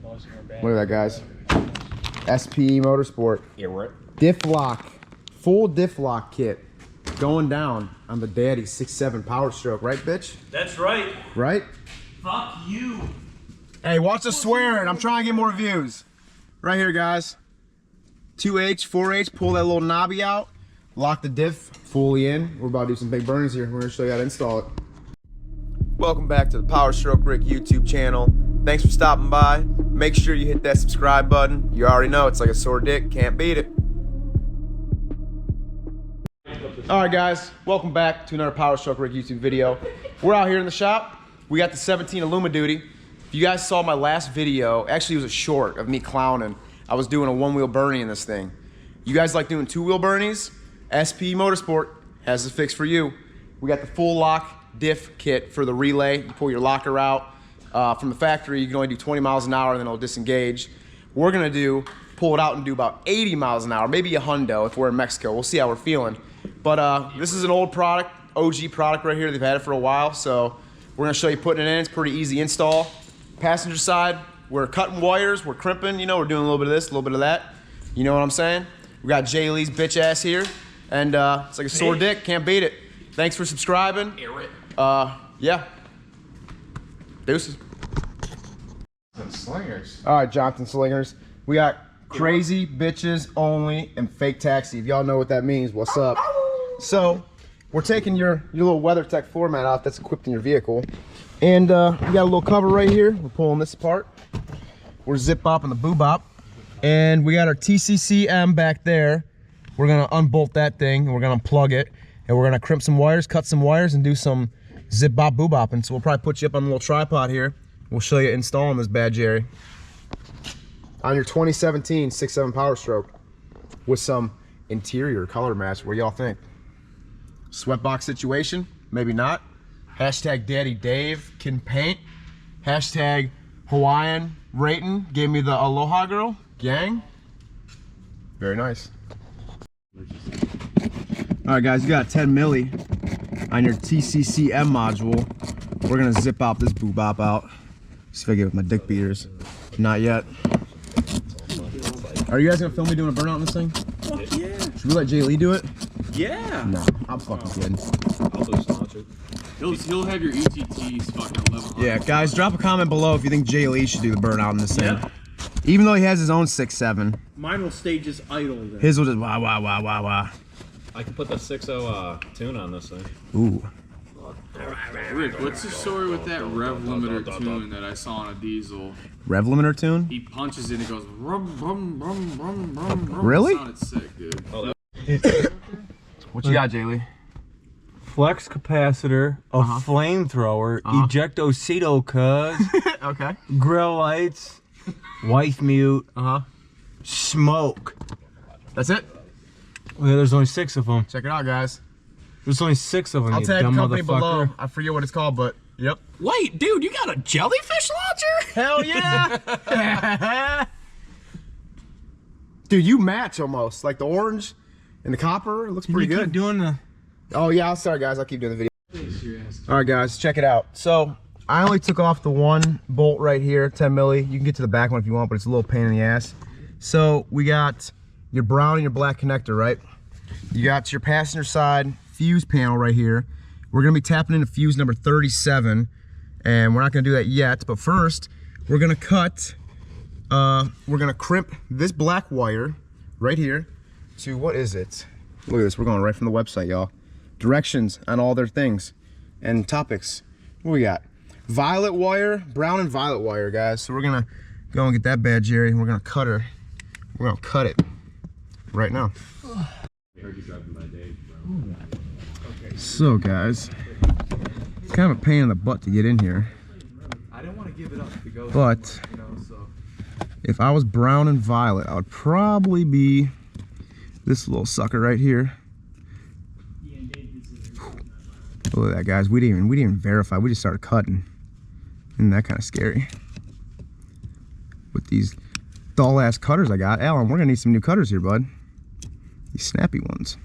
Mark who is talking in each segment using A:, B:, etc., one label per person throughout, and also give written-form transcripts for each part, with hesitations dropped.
A: Look at that, guys. SPEMOTORSPORT.
B: Yeah, we're
A: Diff lock. Full diff lock kit. Going down on the daddy 6.7 Powerstroke, right, bitch?
C: That's right.
A: Right?
C: Fuck you.
A: Hey, watch the swearing. I'm trying to get more views. Right here, guys. 2H, 4H. Pull that little knobby out. Lock the diff fully in. We're about to do some big burners here. We're going to show you how to install it. Welcome back to the Powerstrokerrick YouTube channel. Thanks for stopping by. Make sure you hit that subscribe button. You already know it's like a sore dick. Can't beat it. Alright guys, welcome back to another Powerstrokerrick YouTube video. We're out here in the shop. We got the 17 Illuma Duty. If you guys saw my last video, actually it was a short of me clowning. I was doing a one-wheel Bernie in this thing. You guys like doing two-wheel Bernies? SPEMOTORSPORT has the fix for you. We got the full lock diff kit for the relay. You pull your locker out. From the factory, you can only do 20 miles an hour and then it'll disengage. We're gonna pull it out and do about 80 miles an hour, maybe a hundo if we're in Mexico. We'll see how we're feeling. But this is an old product, OG product right here. They've had it for a while, so we're gonna show you putting it in. It's pretty easy install. Passenger side, we're cutting wires, we're crimping, you know, we're doing a little bit of this, a little bit of that. You know what I'm saying? We got Jay Lee's bitch ass here, and it's like a sore dick, can't beat it. Thanks for subscribing. Yeah. Deuces.
B: slingers.
A: All right, Jonathan Slingers. We got crazy bitches only and fake taxi. If y'all know what that means, what's up? So we're taking your little WeatherTech floor mat off that's equipped in your vehicle, and we got a little cover right here. We're pulling this apart. We're zip bopping the boo bop, and we got our tccm back there. We're gonna unbolt that thing and we're gonna unplug it, and we're gonna crimp some wires, cut some wires, and do some zip bop boo bopping. So we'll probably put you up on a little tripod here. We'll show you installing this bad Jerry on your 2017 6.7 Powerstroke with some interior color match. What do y'all think? Sweatbox situation? Maybe not. Hashtag Daddy Dave can paint. Hashtag Hawaiian Rayton gave me the Aloha Girl gang. Very nice. All right, guys, you got 10 milli on your tccm module. We're gonna zip out this boo bop out. See if I get it with my dick beaters. Not yet. Are you guys gonna film me doing a burnout in this thing?
C: Fuck yeah.
A: Should we let Jay Lee do it?
C: Yeah.
A: No, I'm fucking kidding.
C: I'll do sponsored.
D: He'll have your ETTs fucking 11.
A: Yeah, guys, drop a comment below if you think Jay Lee should do the burnout in this thing.
C: Yeah.
A: Even though he has his own 6.7.
C: Mine will stay just idle then.
A: His will just wah wah wah wah wah.
B: I can put the 6.0 tune on this thing.
A: Ooh.
D: Rick, what's the story with that rev limiter tune that I saw on a diesel?
A: Rev limiter tune?
D: He punches it and it goes rum rum rum rum rum rum.
A: Really?
D: It sounded sick, dude.
B: Oh,
A: What you got, Jay Lee?
E: Flex capacitor, a flamethrower, ejectocito cuz,
A: Okay.
E: grill lights, wife mute, smoke.
A: That's it?
E: Yeah, there's only 6 of them.
A: Check it out, guys.
E: There's only 6 of them,
A: I'll
E: you
A: tag the
E: dumb
A: company
E: motherfucker.
A: below. I forget what it's called, but yep.
B: wait, dude, you got a jellyfish launcher?
A: Hell yeah! Dude, you match almost. Like the orange and the copper. It looks pretty
E: You
A: good.
E: keep doing the...
A: Oh yeah, I'm sorry guys, I'll keep doing the video. Alright guys, check it out. So I only took off the one bolt right here, 10 milli. You can get to the back one if you want, but it's a little pain in the ass. So we got your brown and your black connector, right? You got your passenger side fuse panel right here. We're gonna be tapping into fuse number 37, and we're not gonna do that yet, but first we're gonna crimp this black wire right here to, what is it? Look at this, we're going right from the website, y'all. Directions on all their things and topics. What we got? Violet wire, brown and violet wire, guys. So we're gonna go and get that bad Jerry, and we're gonna cut her. We're gonna cut it right now. So guys, it's kind of a pain in the butt to get in here.
D: I didn't want to give it up to go.
A: But if I was brown and violet, I would probably be this little sucker right here. Look at that, guys. We didn't even verify. We just started cutting. Isn't that kind of scary? With these dull ass cutters I got. Alan, we're gonna need some new cutters here, bud. These snappy ones.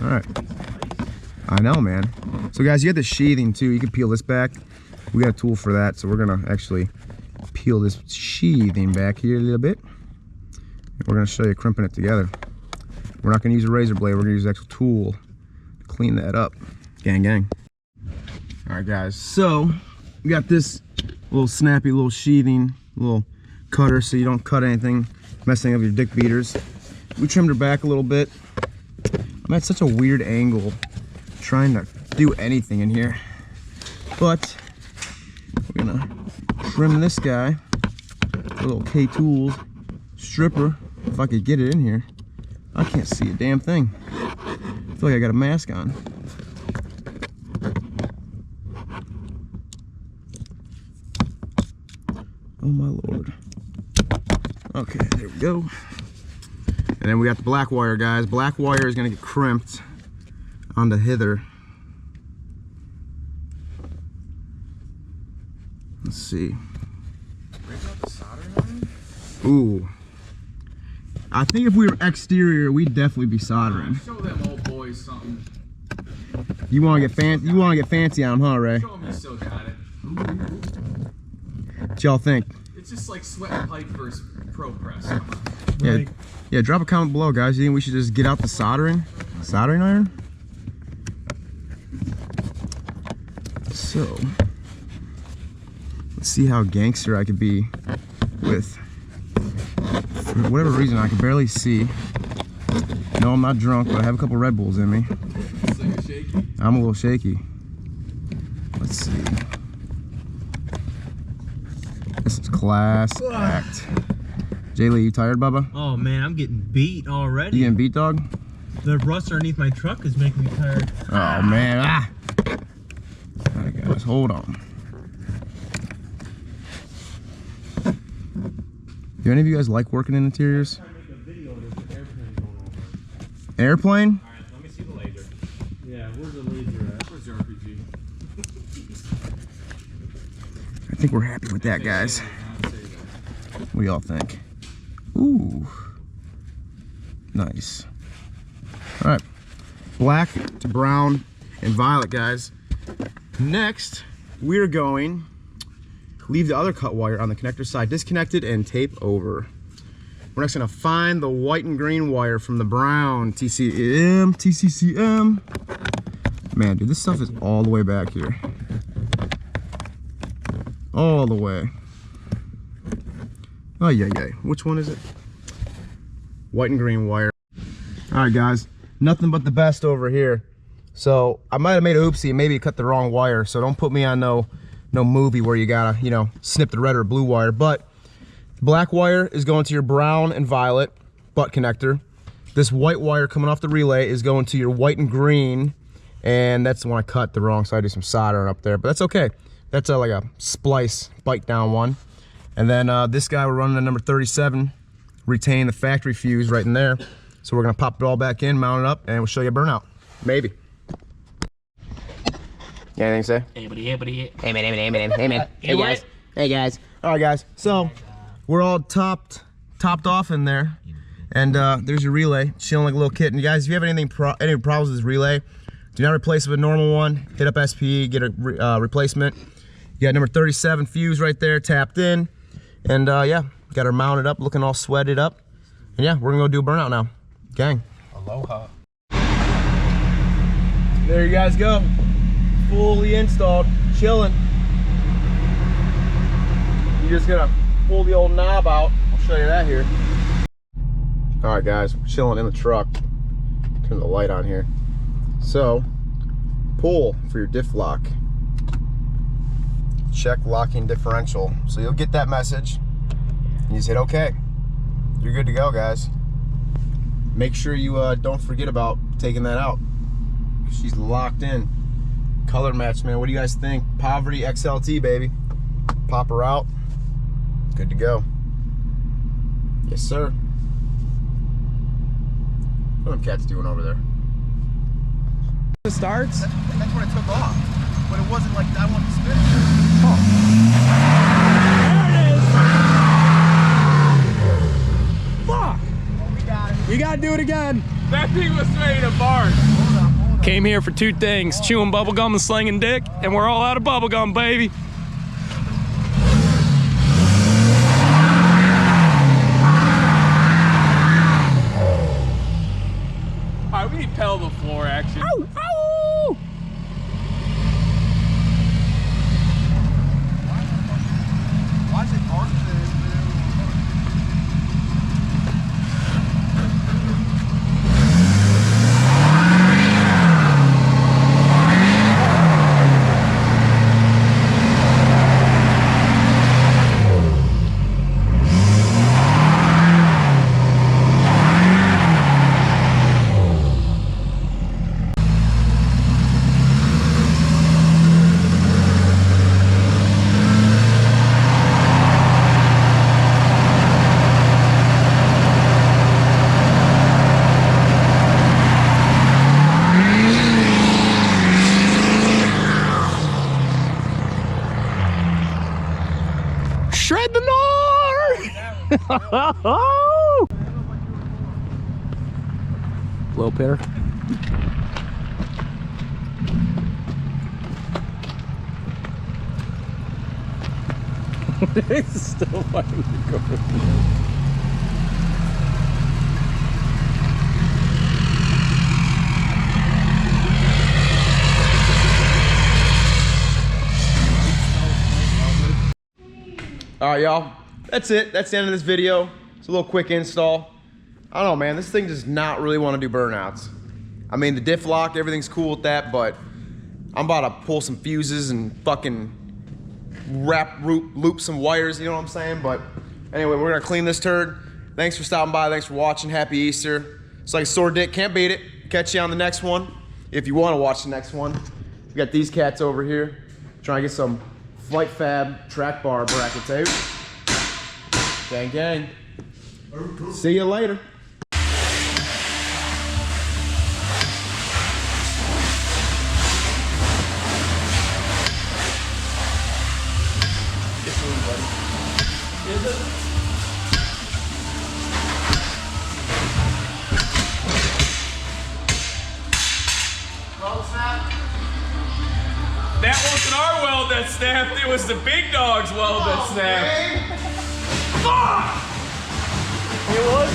A: All right. I know, man. So guys, you have the sheathing too. You can peel this back. we got a tool for that, so we're gonna actually peel this sheathing back here a little bit. And we're gonna show you crimping it together. We're not gonna use a razor blade, we're gonna use an actual tool to clean that up. Gang, gang. All right, guys, so we got this little snappy little sheathing, little cutter so you don't cut anything, messing up your dick beaters. We trimmed her back a little bit. I'm at such a weird angle trying to do anything in here. But we're gonna trim this guy, a little K-Tools stripper, if I could get it in here. I can't see a damn thing. I feel like I got a mask on. Oh my Lord. Okay, there we go. And then we got the black wire, guys. Black wire is gonna get crimped onto hither. Let's see. Ooh. I think if we were exterior, we'd definitely be soldering.
D: Show them old boys something.
A: You want to get fancy? You want to get fancy on them, huh, Ray?
D: Show them you still got it.
A: What y'all think?
D: It's just like sweating pipe versus pro press.
A: Yeah, yeah. Drop a comment below, guys. You think we should just get out the soldering iron? So, let's see how gangster I could be with. For whatever reason, I can barely see. No, I'm not drunk, but I have a couple Red Bulls in me.
D: It's like a shaky.
A: I'm a little shaky. Let's see. This is class act. Jaylee, you tired, Bubba?
E: Oh man, I'm getting beat already.
A: You getting beat, dog?
E: The rust underneath my truck is making me tired.
A: Oh man, ah! Alright guys, hold on. Do any of you guys like working in interiors? Airplane?
B: Alright, let me see the laser.
E: Yeah, where's the laser at?
D: Where's your RPG?
A: I think we're happy with that, guys. What do y'all think? Ooh. Nice. Alright. Black to brown and violet, guys. Next, we're going to leave the other cut wire on the connector side disconnected and tape over. We're next going to find the white and green wire from the brown tccm. Man, dude, this stuff is all the way back here. All the way. Oh, yeah. Which one is it? White and green wire. All right, guys. Nothing but the best over here. So I might have made a oopsie and maybe cut the wrong wire. So don't put me on no movie where you gotta, you know, snip the red or blue wire. But black wire is going to your brown and violet butt connector. This white wire coming off the relay is going to your white and green. And that's the one I cut the wrong, so I do some soldering up there. But that's okay. That's like a splice bite down one. And then this guy we're running a number 37, retain the factory fuse right in there. So we're gonna pop it all back in, mount it up, and we'll show you a burnout. Maybe. You anything to say?
B: Hey, buddy, hey, buddy.
A: Hey man, hey man.
B: Hey, guys.
A: Hey guys. All right guys, so we're all topped off in there. And there's your relay, chilling like a little kitten. You guys, if you have any problems with this relay, do not replace it with a normal one. Hit up SPE, get a replacement. You got number 37 fuse right there, tapped in. And yeah, got her mounted up, looking all sweated up. And yeah, we're gonna go do a burnout now. Gang.
B: Aloha.
A: There you guys go. Fully installed, chilling. You're just gonna pull the old knob out. I'll show you that here. All right guys, we're chilling in the truck. Turn the light on here. So, pull for your diff lock. Check locking differential. So you'll get that message. And you just hit OK. You're good to go, guys. Make sure you don't forget about taking that out. She's locked in. Color match, man. What do you guys think? Poverty XLT, baby. Pop her out. Good to go. Yes, sir. What are them cats doing over there?
B: It starts?
A: That's when it took off. But it wasn't like I wanted to spin it. Oh.
B: Fuck!
A: Oh, we got it.
B: We gotta do it again.
D: That thing was ready to bark.
B: Came here for two things, chewing bubblegum and slinging dick, and we're all out of bubblegum, baby. Shred the gnar! Low pitter. It's still fighting to go.
A: All right, y'all. That's it. That's the end of this video. It's a little quick install. I don't know, man. This thing does not really want to do burnouts. I mean, the diff lock, everything's cool with that, but I'm about to pull some fuses and fucking loop some wires, you know what I'm saying? But anyway, we're gonna clean this turd. Thanks for stopping by. Thanks for watching. Happy Easter. It's like a sore dick. Can't beat it. Catch you on the next one. If you want to watch the next one. We got these cats over here. Trying to get some Flight Fab track bar bracket tape. Gang, gang. See you later.
D: That wasn't our weld that snapped, it was the big dog's weld that snapped. Fuck! It was